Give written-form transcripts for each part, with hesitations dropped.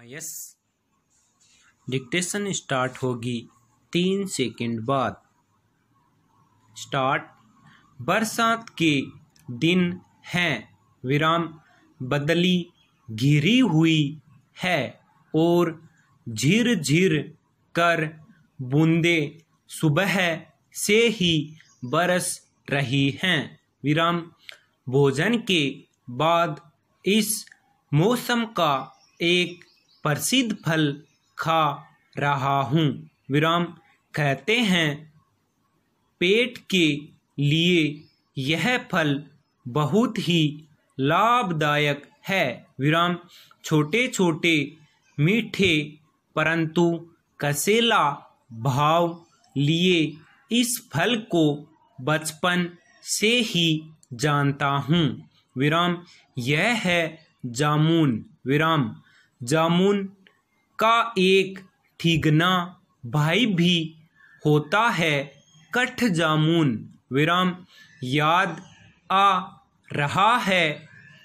Yes, dictation start होगी 3 second बाद। Start. बरसात के दिन हैं विराम, बदली घिरी हुई है और झिर झिर कर बूंदे सुबह से ही बरस रही हैं विराम। भोजन के बाद इस मौसम का एक प्रसिद्ध फल खा रहा हूँ विराम। कहते हैं पेट के लिए यह फल बहुत ही लाभदायक है विराम। छोटे छोटे मीठे परंतु कसेला भाव लिए इस फल को बचपन से ही जानता हूँ विराम। यह है जामुन विराम। जामुन का एक ठिगना भाई भी होता है कठ जामुन विराम। याद आ रहा है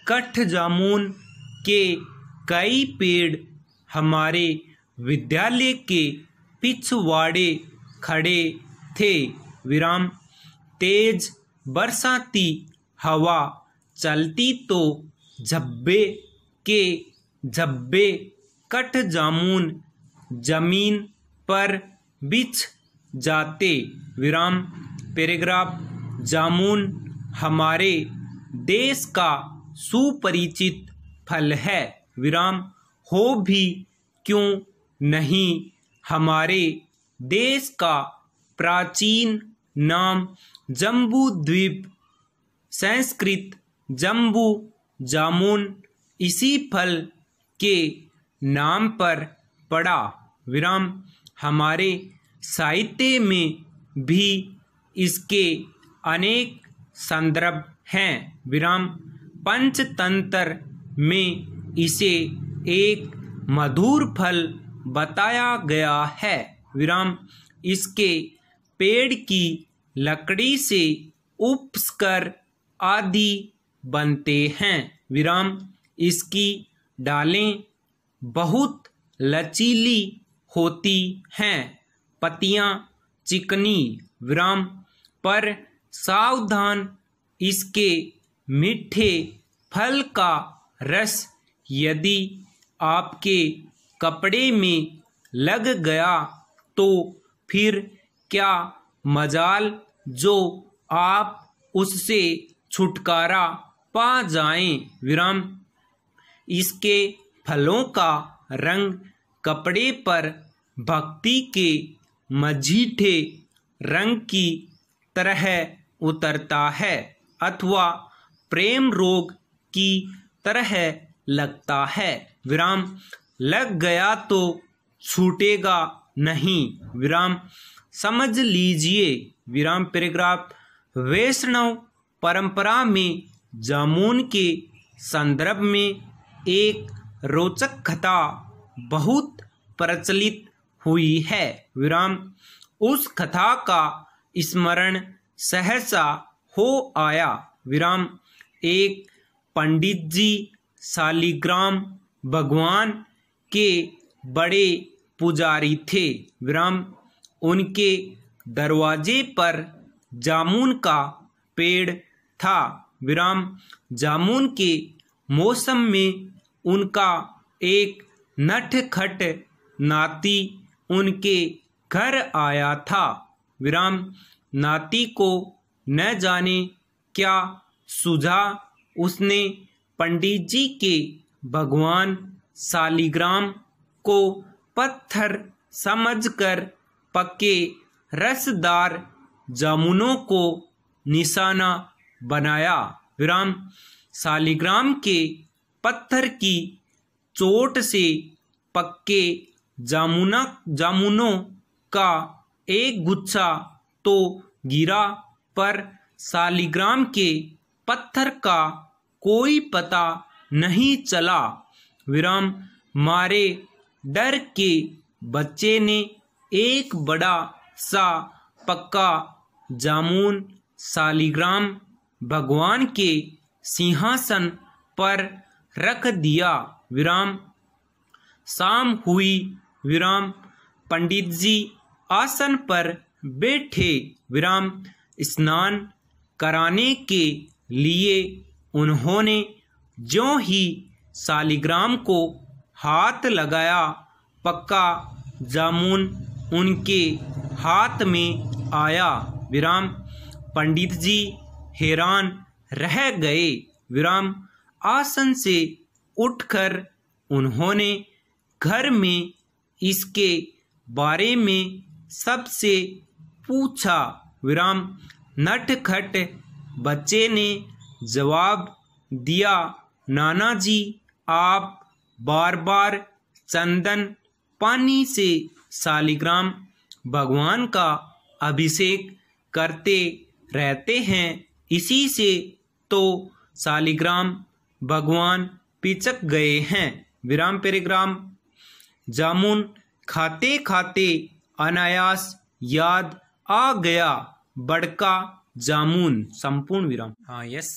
कठ जामुन के कई पेड़ हमारे विद्यालय के पिछवाड़े खड़े थे विराम। तेज बरसाती हवा चलती तो झब्बे के झब्बे कठ जामुन जमीन पर बिछ जाते विराम। पैराग्राफ। जामुन हमारे देश का सुपरिचित फल है विराम। हो भी क्यों नहीं, हमारे देश का प्राचीन नाम जम्बू द्वीप, संस्कृत जम्बू जामुन इसी फल के नाम पर पड़ा विराम। हमारे साहित्य में भी इसके अनेक संदर्भ हैं विराम। पंचतंत्र में इसे एक मधुर फल बताया गया है विराम। इसके पेड़ की लकड़ी से उपस्कर आदि बनते हैं विराम। इसकी डालें बहुत लचीली होती हैं, पत्तियां चिकनी विराम। पर सावधान, इसके मीठे फल का रस यदि आपके कपड़े में लग गया तो फिर क्या मजाल जो आप उससे छुटकारा पा जाएं विराम। इसके फलों का रंग कपड़े पर भक्ति के मझीठे रंग की तरह उतरता है अथवा प्रेम रोग की तरह लगता है विराम। लग गया तो छूटेगा नहीं विराम, समझ लीजिए विराम। पैराग्राफ। वैष्णव परंपरा में जामुन के संदर्भ में एक रोचक कथा बहुत प्रचलित हुई है विराम। उस कथा का स्मरण सहसा हो आया विराम। एक पंडित जी शालिग्राम भगवान के बड़े पुजारी थे विराम। उनके दरवाजे पर जामुन का पेड़ था विराम। जामुन के मौसम में उनका एक नटखट नाती उनके घर आया था विराम। नाती को न जाने क्या सूझा, उसने पंडित जी के भगवान शालिग्राम को पत्थर समझकर पके रसदार जामुनों को निशाना बनाया विराम। शालिग्राम के पत्थर की चोट से पक्के जामुनों का एक गुच्छा तो गिरा, पर शालिग्राम के पत्थर का कोई पता नहीं चला विराम। मारे डर के बच्चे ने एक बड़ा सा पक्का जामुन शालिग्राम भगवान के सिंहासन पर रख दिया विराम। शाम हुई विराम। पंडित जी आसन पर बैठे विराम। स्नान कराने के लिए उन्होंने ज्यों ही शालिग्राम को हाथ लगाया, पक्का जामुन उनके हाथ में आया विराम। पंडित जी हैरान रह गए विराम। आसन से उठकर उन्होंने घर में इसके बारे में सबसे पूछा विराम। नटखट बच्चे ने जवाब दिया, नाना जी आप बार बार चंदन पानी से शालिग्राम भगवान का अभिषेक करते रहते हैं, इसी से तो शालिग्राम भगवान पिचक गए हैं विराम पेरेग्राम। जामुन खाते खाते अनायास याद आ गया बड़का जामुन। संपूर्ण विराम। हाँ यस।